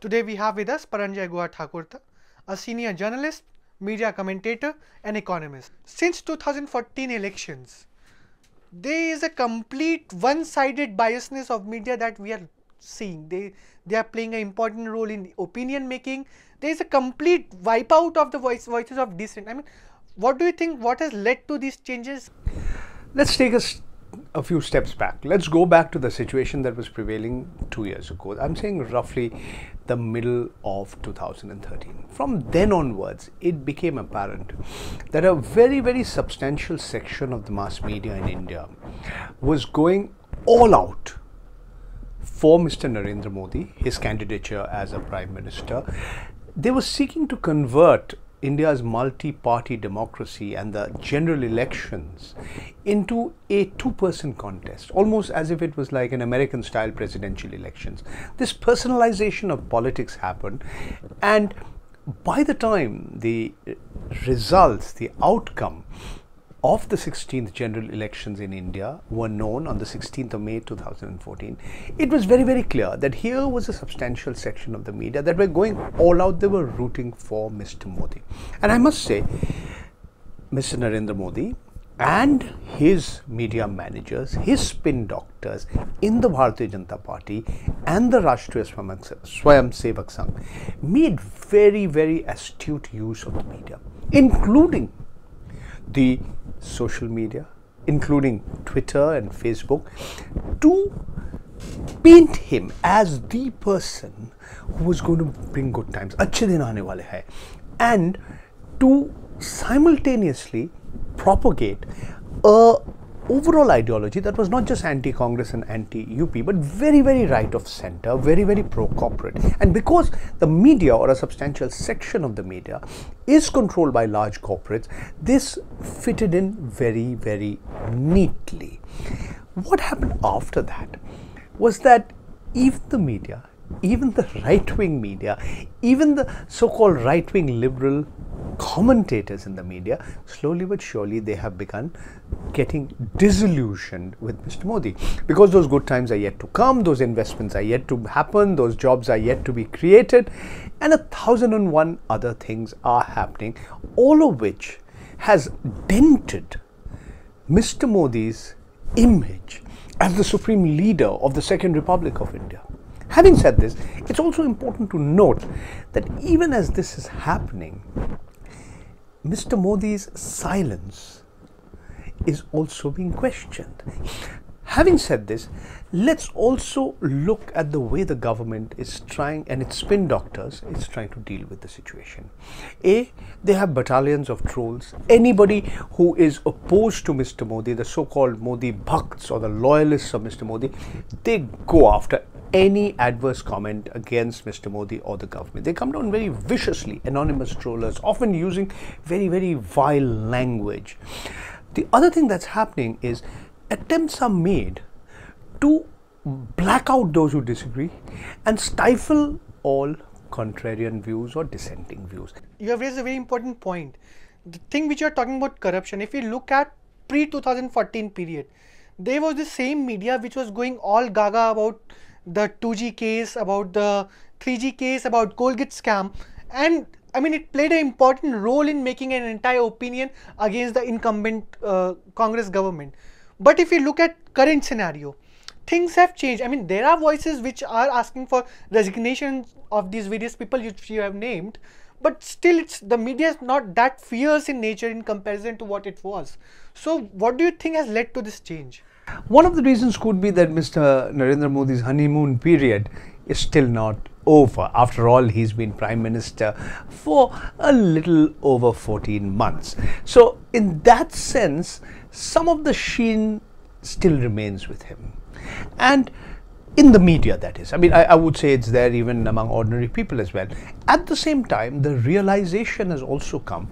Today we have with us Paranjay Guha Thakurta, a senior journalist, media commentator and economist. Since 2014 elections, there is a complete one-sided biasness of media that we are seeing. They are playing an important role in opinion making. There is a complete wipeout of the voices of dissent. I mean, what do you think? What has led to these changes? Let's take a few steps back. Let's go back to the situation that was prevailing 2 years ago. I'm saying roughly the middle of 2013. From then onwards, it became apparent that a very, very substantial section of the mass media in India was going all out for Mr. Narendra Modi, his candidature as a Prime Minister. They were seeking to convert India's multi-party democracy and the general elections into a two-person contest, almost as if it was like an American-style presidential elections. This personalization of politics happened, and by the time the results, the outcome of the 16th general elections in India were known on the 16th of May 2014, it was very, very clear that here was a substantial section of the media that were going all out. They were rooting for Mr. Modi. And I must say, Mr. Narendra Modi and his media managers, his spin doctors in the Bharatiya Janata Party and the Rashtriya Swayamsevak Sangh made very, very astute use of the media, including the social media, including Twitter and Facebook, to paint him as the person who was going to bring good times, अच्छे दिन आने वाले हैं, and to simultaneously propagate a overall ideology that was not just anti-Congress and anti-UP, but very, very right of center, very, very pro-corporate. And because the media, or a substantial section of the media, is controlled by large corporates, this fitted in very, very neatly. What happened after that was that even the media, even the right-wing media, even the so-called right-wing liberal commentators in the media, slowly but surely they have begun getting disillusioned with Mr. Modi, because those good times are yet to come, those investments are yet to happen, those jobs are yet to be created, and 1,001 other things are happening, all of which has dented Mr. Modi's image as the supreme leader of the Second Republic of India. Having said this, it's also important to note that even as this is happening, Mr. Modi's silence is also being questioned. Having said this, let's also look at the way the government is trying, and its spin doctors is trying to deal with the situation. They have battalions of trolls. Anybody who is opposed to Mr. Modi, the so-called Modi Bhakts or the loyalists of Mr. Modi, they go after any adverse comment against Mr. Modi or the government. They come down very viciously, anonymous trollers, often using very, very vile language. The other thing that's happening is attempts are made to black out those who disagree and stifle all contrarian views or dissenting views. You have raised a very important point. The thing which you are talking about, corruption, if we look at pre-2014 period, there was the same media which was going all gaga about the 2G case, about the 3G case, about Colgate scam, and I mean, it played an important role in making an entire opinion against the incumbent Congress government. But if you look at current scenario, things have changed. I mean, there are voices which are asking for resignation of these various people which you have named, but still the media is not that fierce in nature in comparison to what it was. So what do you think has led to this change? One of the reasons could be that Mr. Narendra Modi's honeymoon period is still not over. After all, he's been Prime Minister for a little over 14 months. So in that sense, some of the sheen still remains with him. And in the media, that is. I mean, I would say it's there even among ordinary people as well. At the same time, the realization has also come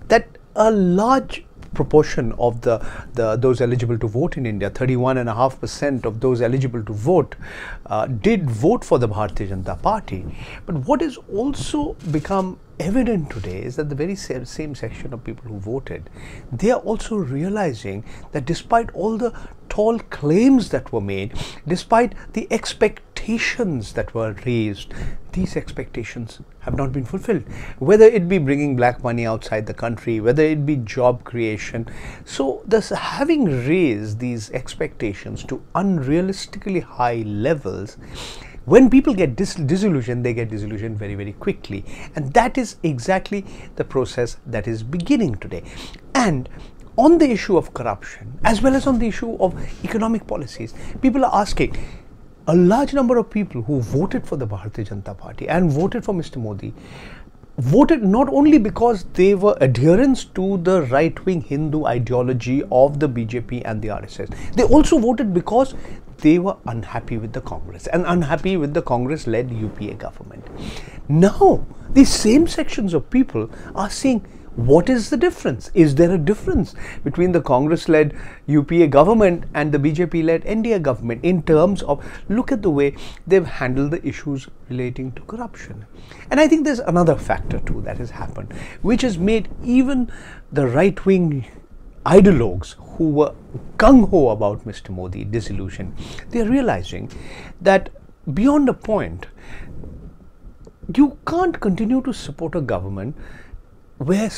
that a large proportion of those eligible to vote in India, 31.5% of those eligible to vote, did vote for the Bharatiya Janata Party. But what has also become evident today is that the very same section of people who voted, they are also realizing that despite all the tall claims that were made, despite the expectations expectations that were raised, these expectations have not been fulfilled. Whether it be bringing black money outside the country, whether it be job creation. So, thus having raised these expectations to unrealistically high levels, when people get disillusioned, they get disillusioned very, very quickly. And that is exactly the process that is beginning today. And on the issue of corruption, as well as on the issue of economic policies, people are asking, a large number of people who voted for the Bharatiya Janata Party and voted for Mr. Modi, voted not only because they were adherents to the right-wing Hindu ideology of the BJP and the RSS, they also voted because they were unhappy with the Congress and unhappy with the Congress-led UPA government. Now, these same sections of people are saying, what is the difference? Is there a difference between the Congress-led UPA government and the BJP-led NDA government in terms of, look at the way they've handled the issues relating to corruption? And I think there's another factor too that has happened, which has made even the right-wing ideologues who were gung-ho about Mr. Modi disillusioned. They are realizing that beyond a point, you can't continue to support a government where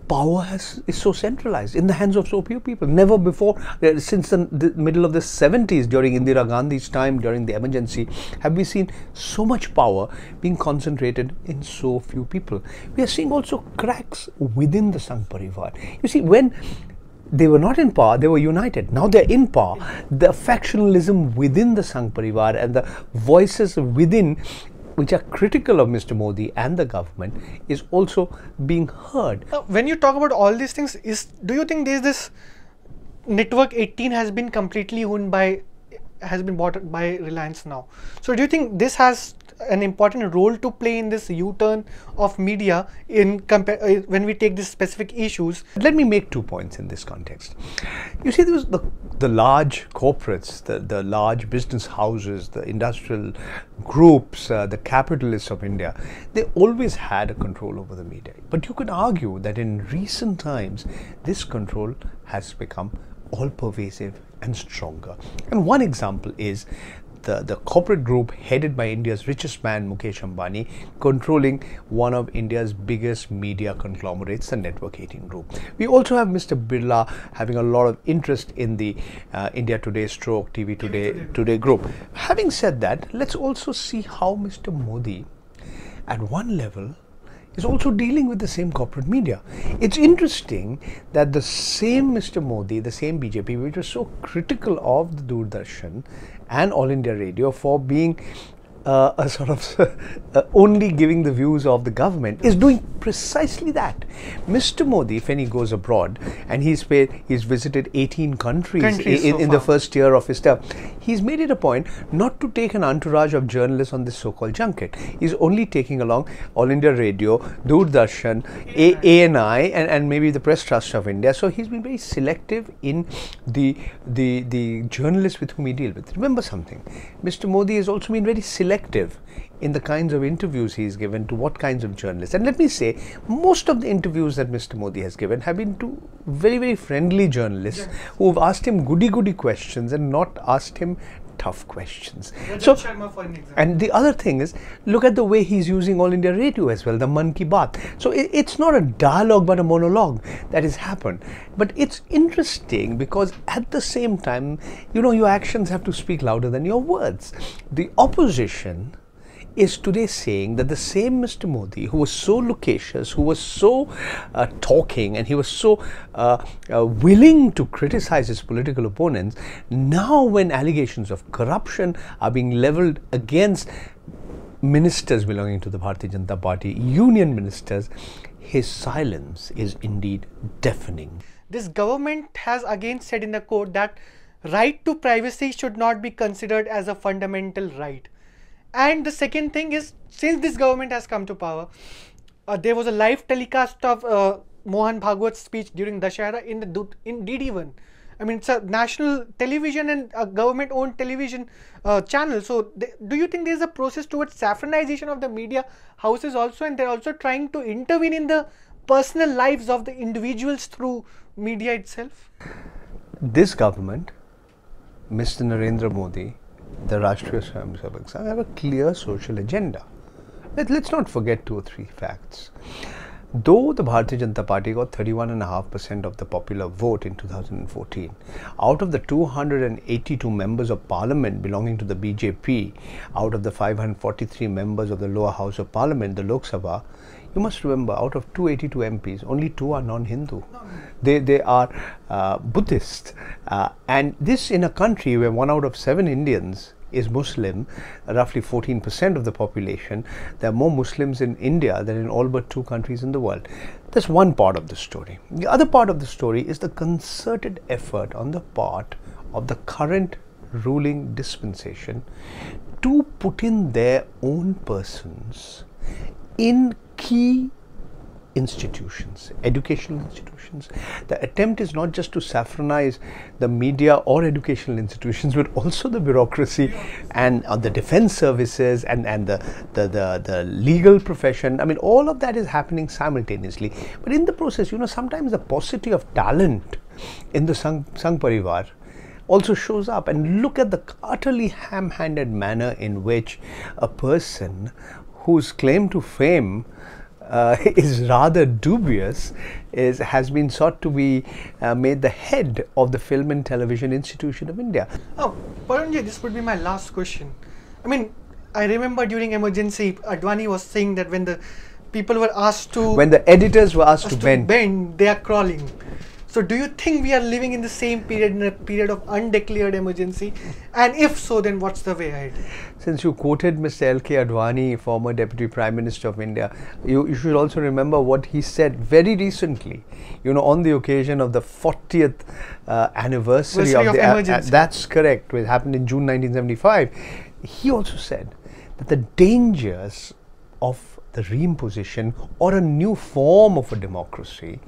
power is so centralized in the hands of so few people. Never before, since the middle of the 70s, during Indira Gandhi's time, during the emergency, have we seen so much power being concentrated in so few people. We are seeing also cracks within the Sangh Parivar. You see, when they were not in power, they were united. Now they're in power. The factionalism within the Sangh Parivar and the voices within which are critical of Mr. Modi and the government is also being heard. When you talk about all these things, do you think there's this Network 18 has been completely owned by, has been bought by Reliance now? So do you think this has an important role to play in this U-turn of media in when we take these specific issues? Let me make 2 points in this context. You see, there was the large corporates, the large business houses, the industrial groups, the capitalists of India, they always had a control over the media. But you could argue that in recent times, this control has become all-pervasive and stronger. And one example is the corporate group headed by India's richest man, Mukesh Ambani, controlling one of India's biggest media conglomerates, the Network 18 group. We also have Mr. Birla having a lot of interest in the India Today stroke TV Today group. Having said that, let's also see how Mr. Modi, at one level, is also dealing with the same corporate media. It's interesting that the same Mr. Modi, the same BJP, which was so critical of the Doordarshan and All India Radio for being a sort of only giving the views of the government, is doing precisely that. Mr. Modi, when he goes abroad, and he's visited 18 countries in the first year of his term, he's made it a point not to take an entourage of journalists on this so-called junket. He's only taking along All India Radio, Doordarshan, ANI, and maybe the Press Trust of India. So he's been very selective in the journalists with whom he deals with. Remember something, Mr. Modi has also been very selective in the kinds of interviews he's given to what kinds of journalists. And let me say, most of the interviews that Mr. Modi has given have been to very, very friendly journalists who have asked him goody questions and not asked him tough questions. So, and the other thing is, look at the way he's using All India Radio as well, the Man Ki Baat. So it's not a dialogue but a monologue that has happened. But it's interesting because at the same time, you know, your actions have to speak louder than your words. The opposition is today saying that the same Mr. Modi, who was so loquacious, who was so talking, and he was so willing to criticize his political opponents, now when allegations of corruption are being leveled against ministers belonging to the Bharatiya Janata Party, union ministers, his silence is indeed deafening. This government has again said in the court that right to privacy should not be considered as a fundamental right. And the second thing is, since this government has come to power, there was a live telecast of Mohan Bhagwat's speech during Dashera in DD1. I mean, it's a national television and a government-owned television channel. So, do you think there is a process towards saffronization of the media houses also, and they're also trying to intervene in the personal lives of the individuals through media itself? This government, Mr. Narendra Modi, the Rashtriya Swayamsevak Sangh have a clear social agenda. Let's not forget 2 or 3 facts. Though the Bharatiya Janata Party got 31.5% of the popular vote in 2014, out of the 282 members of parliament belonging to the BJP, out of the 543 members of the lower house of parliament, the Lok Sabha, you must remember, out of 282 MPs, only 2 are non-Hindu. They are Buddhist. And this in a country where 1 out of 7 Indians is Muslim, roughly 14% of the population. There are more Muslims in India than in all but 2 countries in the world. That's one part of the story. The other part of the story is the concerted effort on the part of the current ruling dispensation to put in their own persons in key institutions, educational institutions. The attempt is not just to saffronize the media or educational institutions, but also the bureaucracy and the defense services and the legal profession. I mean, all of that is happening simultaneously. But in the process, sometimes the paucity of talent in the Sangh Parivar also shows up. And look at the utterly ham-handed manner in which a person whose claim to fame is rather dubious has been sought to be made the head of the Film and Television Institution of India. Oh, Parunji, this would be my last question. I mean, I remember during emergency, Advani was saying that when the people were asked to... When the editors were asked to bend, they are crawling. So do you think we are living in the same period, in a period of undeclared emergency? And if so, then what's the way ahead? Since you quoted Mr. L.K. Advani, former Deputy Prime Minister of India, you should also remember what he said very recently, on the occasion of the 40th anniversary of the emergency. That's correct. It happened in June 1975. He also said that the dangers of the reimposition or a new form of a democracy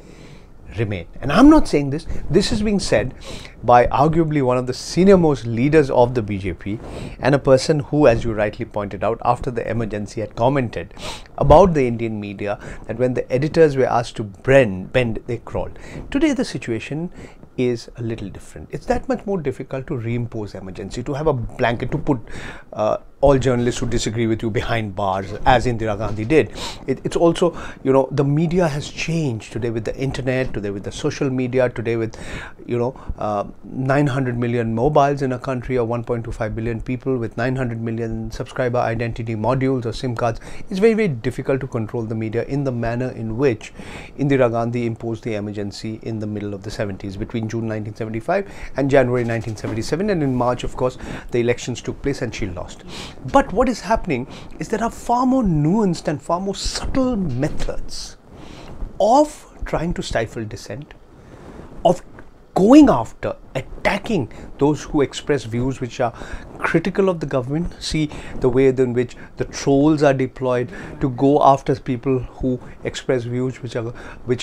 remain. And I'm not saying this. This is being said by arguably one of the senior most leaders of the BJP and a person who, as you rightly pointed out, after the emergency had commented about the Indian media that when the editors were asked to bend, they crawled. Today the situation is a little different. It's that much more difficult to reimpose emergency, to have a blanket, to put all journalists who disagree with you behind bars, as Indira Gandhi did. It's also, the media has changed today with the internet, today with the social media, today with, 900 million mobiles in a country of 1.25 billion people with 900 million subscriber identity modules or SIM cards. It's very, very difficult to control the media in the manner in which Indira Gandhi imposed the emergency in the middle of the 70s, between June 1975 and January 1977. And in March, of course, the elections took place and she lost. But what is happening is there are far more nuanced and far more subtle methods of trying to stifle dissent, of going after, attacking those who express views which are critical of the government. See the way in which the trolls are deployed to go after people who express views which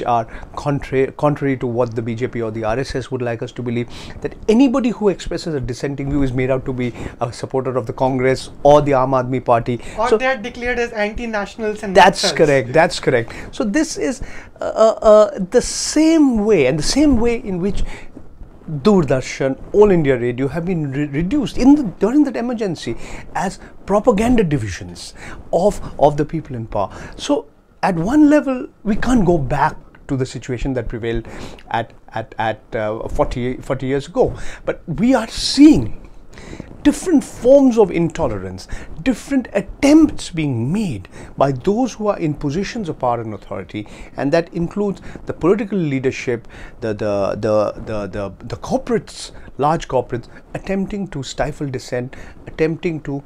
are contrary to what the BJP or the RSS would like us to believe, that anybody who expresses a dissenting view is made out to be a supporter of the Congress or the Aam Aadmi Party. Or so they are declared as anti-nationals. And that's correct. That's correct. So this is the same way, and the same way in which Doordarshan, All India Radio have been reduced during that emergency as propaganda divisions of the people in power. So at one level, we can't go back to the situation that prevailed at 40 years ago. But we are seeing different forms of intolerance, different attempts being made by those who are in positions of power and authority, and that includes the political leadership, the corporates, large corporates, attempting to stifle dissent, attempting to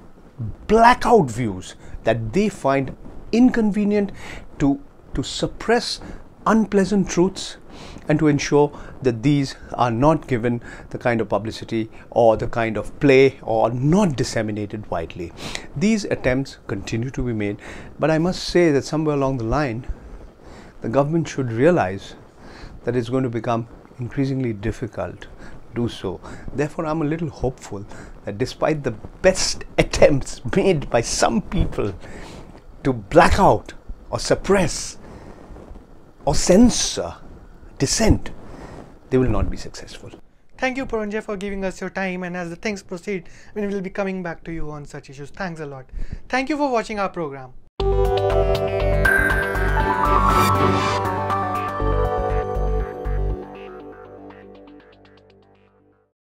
black out views that they find inconvenient, to suppress unpleasant truths, and to ensure that these are not given the kind of publicity or the kind of play or not disseminated widely. These attempts continue to be made, but I must say that somewhere along the line, the government should realize that it's going to become increasingly difficult to do so. Therefore, I'm a little hopeful that despite the best attempts made by some people to black out or suppress or censor dissent, they will not be successful. Thank you, Puranjay, for giving us your time, and as the things proceed, we will be coming back to you on such issues. Thanks a lot. Thank you for watching our program.